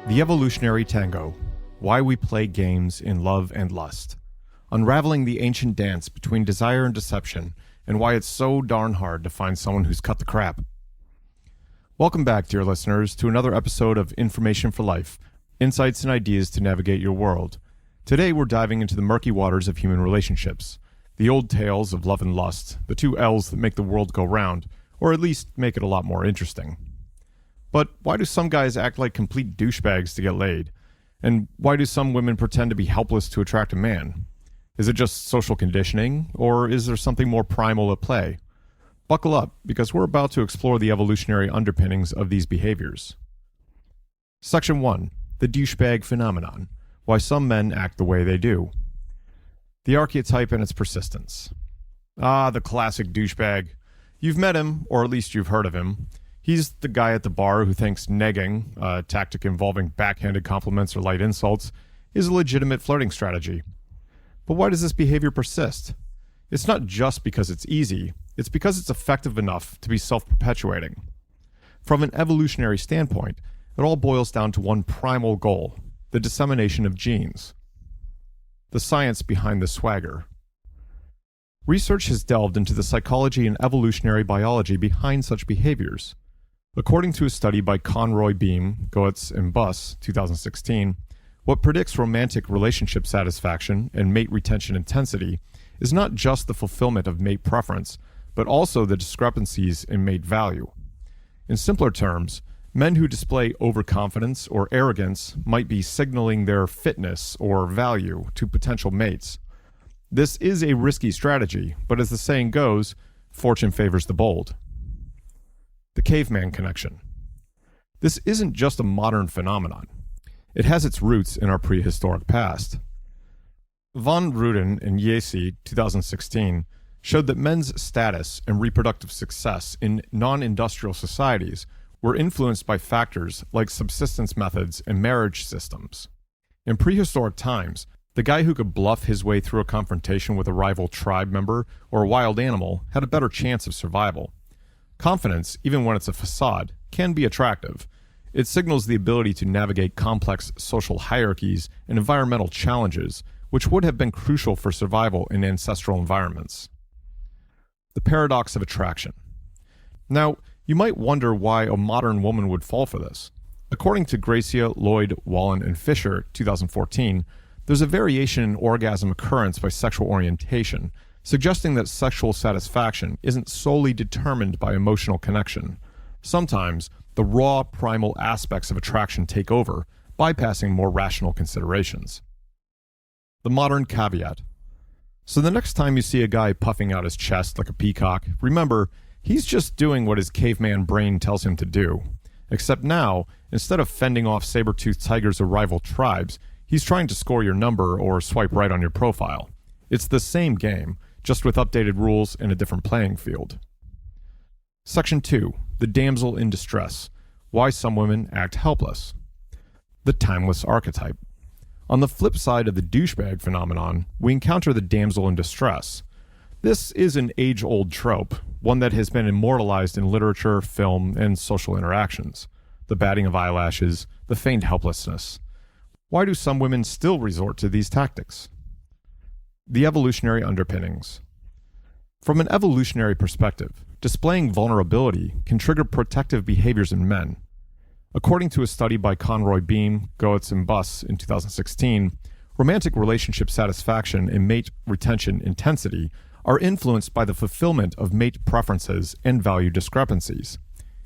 The Evolutionary Tango, Why We Play Games in Love and Lust. Unraveling the ancient dance between desire and deception, and why it's so darn hard to find someone who's cut the crap. Welcome back, dear listeners, to another episode of Information for Life, insights and ideas to navigate your world. Today we're diving into the murky waters of human relationships, the old tales of love and lust, the two L's that make the world go round, or at least make it a lot more interesting. But why do some guys act like complete douchebags to get laid? And why do some women pretend to be helpless to attract a man? Is it just social conditioning, or is there something more primal at play? Buckle up, because we're about to explore the evolutionary underpinnings of these behaviors. Section 1. The douchebag phenomenon. Why some men act the way they do. The archetype and its persistence. The classic douchebag. You've met him, or at least you've heard of him. He's the guy at the bar who thinks negging, a tactic involving backhanded compliments or light insults, is a legitimate flirting strategy. But why does this behavior persist? It's not just because it's easy, it's because it's effective enough to be self-perpetuating. From an evolutionary standpoint, it all boils down to one primal goal, the dissemination of genes. The science behind the swagger. Research has delved into the psychology and evolutionary biology behind such behaviors. According to a study by Conroy Beam, Goetz, and Buss, 2016, what predicts romantic relationship satisfaction and mate retention intensity is not just the fulfillment of mate preference, but also the discrepancies in mate value. In simpler terms, men who display overconfidence or arrogance might be signaling their fitness or value to potential mates. This is a risky strategy, but as the saying goes, fortune favors the bold. The caveman connection. This isn't just a modern phenomenon. It has its roots in our prehistoric past. Von Ruden and Yesi, 2016, showed that men's status and reproductive success in non-industrial societies were influenced by factors like subsistence methods and marriage systems. In prehistoric times, the guy who could bluff his way through a confrontation with a rival tribe member or a wild animal had a better chance of survival. Confidence, even when it's a facade, can be attractive. It signals the ability to navigate complex social hierarchies and environmental challenges, which would have been crucial for survival in ancestral environments. The paradox of attraction. Now, you might wonder why a modern woman would fall for this. According to Gracia, Lloyd, Wallen, and Fisher, 2014, there's a variation in orgasm occurrence by sexual orientation, suggesting that sexual satisfaction isn't solely determined by emotional connection. Sometimes, the raw, primal aspects of attraction take over, bypassing more rational considerations. The modern caveat. So the next time you see a guy puffing out his chest like a peacock, remember, he's just doing what his caveman brain tells him to do. Except now, instead of fending off saber-toothed tigers or rival tribes, he's trying to score your number or swipe right on your profile. It's the same game, just with updated rules and a different playing field. Section 2. The damsel in distress. Why some women act helpless. The timeless archetype. On the flip side of the douchebag phenomenon, we encounter the damsel in distress. This is an age-old trope, one that has been immortalized in literature, film, and social interactions. The batting of eyelashes, the feigned helplessness. Why do some women still resort to these tactics? The evolutionary underpinnings. From an evolutionary perspective, displaying vulnerability can trigger protective behaviors in men. According to a study by Conroy Beam, Goetz, and Buss in 2016, romantic relationship satisfaction and mate retention intensity are influenced by the fulfillment of mate preferences and value discrepancies.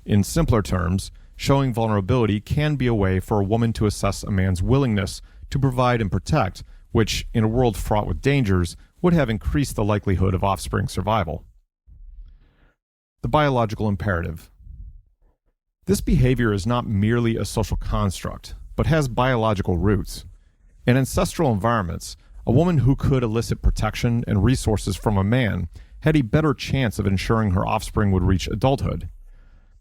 In simpler terms, showing vulnerability can be a way for a woman to assess a man's willingness to provide and protect, which, in a world fraught with dangers, would have increased the likelihood of offspring survival. The biological imperative. This behavior is not merely a social construct, but has biological roots. In ancestral environments, a woman who could elicit protection and resources from a man had a better chance of ensuring her offspring would reach adulthood.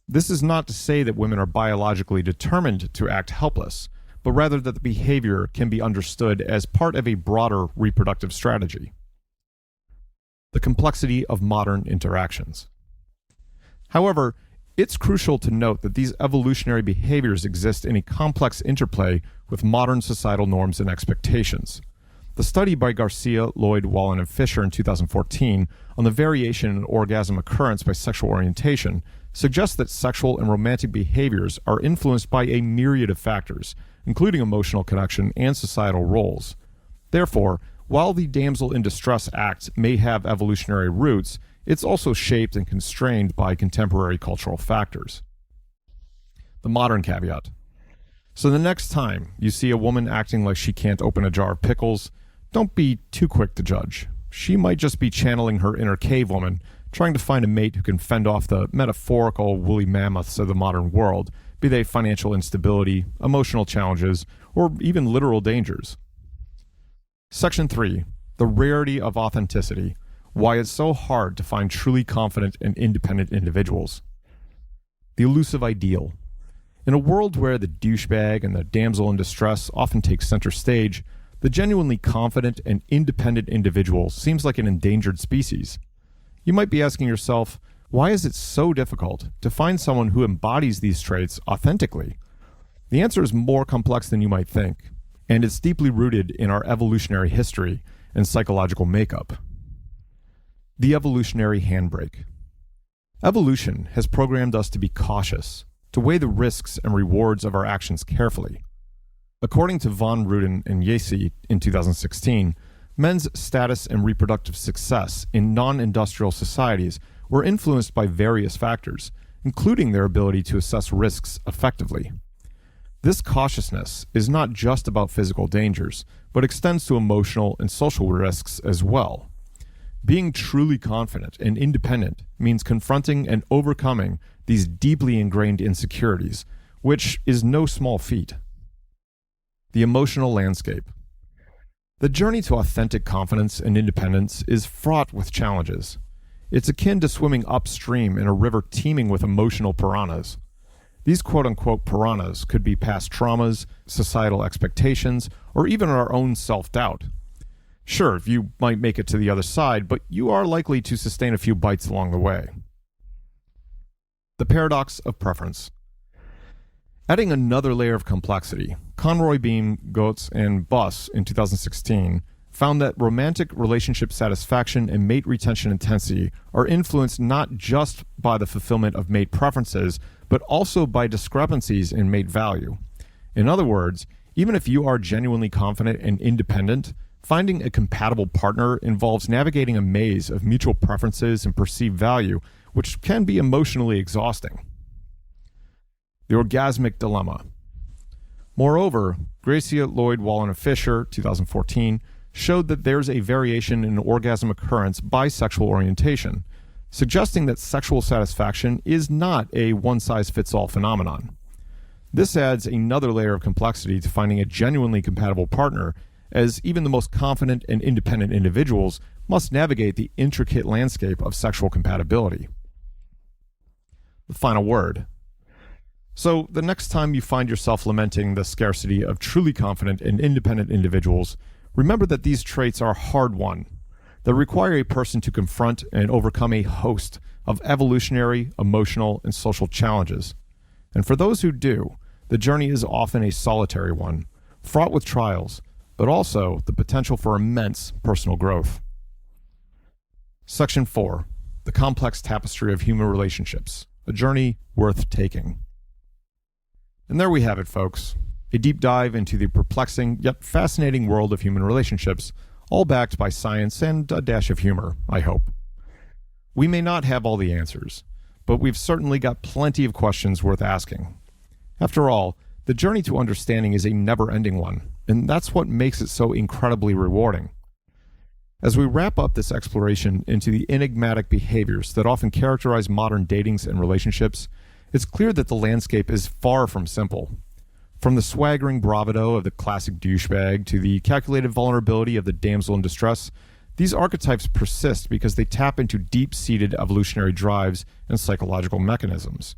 This is not to say that women are biologically determined to act helpless, but rather that the behavior can be understood as part of a broader reproductive strategy. The complexity of modern interactions. However, It's crucial to note that these evolutionary behaviors exist in a complex interplay with modern societal norms and expectations. The study by Garcia, Lloyd, Wallen, and Fisher in 2014 on the variation in orgasm occurrence by sexual orientation suggests that sexual and romantic behaviors are influenced by a myriad of factors, including emotional connection and societal roles. Therefore, while the damsel in distress act may have evolutionary roots, it's also shaped and constrained by contemporary cultural factors. The modern caveat. So the next time you see a woman acting like she can't open a jar of pickles, don't be too quick to judge. She might just be channeling her inner cave woman, trying to find a mate who can fend off the metaphorical woolly mammoths of the modern world, be they financial instability, emotional challenges, or even literal dangers. Section 3. The rarity of authenticity. Why it's so hard to find truly confident and independent individuals. The elusive ideal. In a world where the douchebag and the damsel in distress often take center stage, the genuinely confident and independent individual seems like an endangered species. You might be asking yourself, why is it so difficult to find someone who embodies these traits authentically? The answer is more complex than you might think, and it's deeply rooted in our evolutionary history and psychological makeup. The evolutionary handbrake. Evolution has programmed us to be cautious, to weigh the risks and rewards of our actions carefully. According to von Ruden and Yacy in 2016, men's status and reproductive success in non-industrial societies were influenced by various factors, including their ability to assess risks effectively. This cautiousness is not just about physical dangers, but extends to emotional and social risks as well. Being truly confident and independent means confronting and overcoming these deeply ingrained insecurities, which is no small feat. The emotional landscape. The journey to authentic confidence and independence is fraught with challenges. It's akin to swimming upstream in a river teeming with emotional piranhas. These quote-unquote piranhas could be past traumas, societal expectations, or even our own self-doubt. Sure, you might make it to the other side, but you are likely to sustain a few bites along the way. The paradox of preference. Adding another layer of complexity, Conroy, Beam, Goetz, and Buss in 2016 found that romantic relationship satisfaction and mate retention intensity are influenced not just by the fulfillment of mate preferences, but also by discrepancies in mate value. In other words, even if you are genuinely confident and independent, finding a compatible partner involves navigating a maze of mutual preferences and perceived value, which can be emotionally exhausting. The orgasmic dilemma. Moreover, Garcia, Lloyd, Wallen, and Fisher, 2014, showed that there's a variation in orgasm occurrence by sexual orientation, suggesting that sexual satisfaction is not a one-size-fits-all phenomenon. This adds another layer of complexity to finding a genuinely compatible partner, as even the most confident and independent individuals must navigate the intricate landscape of sexual compatibility. The final word. So, the next time you find yourself lamenting the scarcity of truly confident and independent individuals, remember that these traits are hard-won. They require a person to confront and overcome a host of evolutionary, emotional, and social challenges. And for those who do, the journey is often a solitary one, fraught with trials, but also the potential for immense personal growth. Section 4. The complex tapestry of human relationships. A journey worth taking. And there we have it, folks. A deep dive into the perplexing yet fascinating world of human relationships, all backed by science and a dash of humor, I hope. We may not have all the answers, but we've certainly got plenty of questions worth asking. After all, the journey to understanding is a never-ending one, and that's what makes it so incredibly rewarding. As we wrap up this exploration into the enigmatic behaviors that often characterize modern datings and relationships, it's clear that the landscape is far from simple. From the swaggering bravado of the classic douchebag to the calculated vulnerability of the damsel in distress, these archetypes persist because they tap into deep-seated evolutionary drives and psychological mechanisms.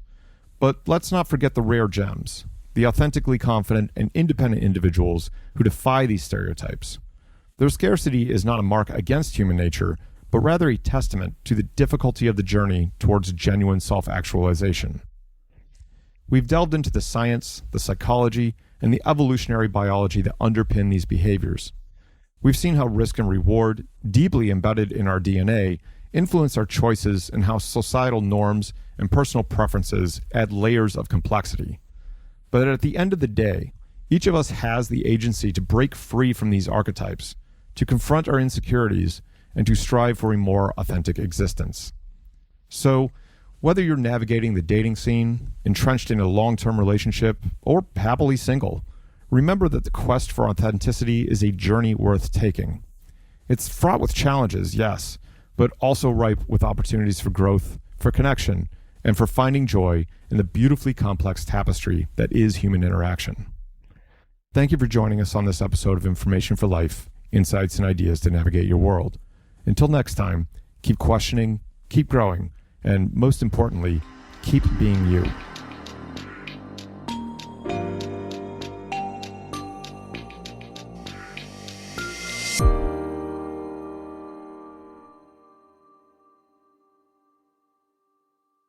But let's not forget the rare gems, the authentically confident and independent individuals who defy these stereotypes. Their scarcity is not a mark against human nature, but rather a testament to the difficulty of the journey towards genuine self-actualization. We've delved into the science, the psychology, and the evolutionary biology that underpin these behaviors. We've seen how risk and reward, deeply embedded in our DNA, influence our choices and how societal norms and personal preferences add layers of complexity. But at the end of the day, each of us has the agency to break free from these archetypes, to confront our insecurities, and to strive for a more authentic existence. So, whether you're navigating the dating scene, entrenched in a long-term relationship, or happily single, remember that the quest for authenticity is a journey worth taking. It's fraught with challenges, yes, but also ripe with opportunities for growth, for connection, and for finding joy in the beautifully complex tapestry that is human interaction. Thank you for joining us on this episode of Information for Life, Insights and Ideas to Navigate Your World. Until next time, keep questioning, keep growing, and most importantly, keep being you.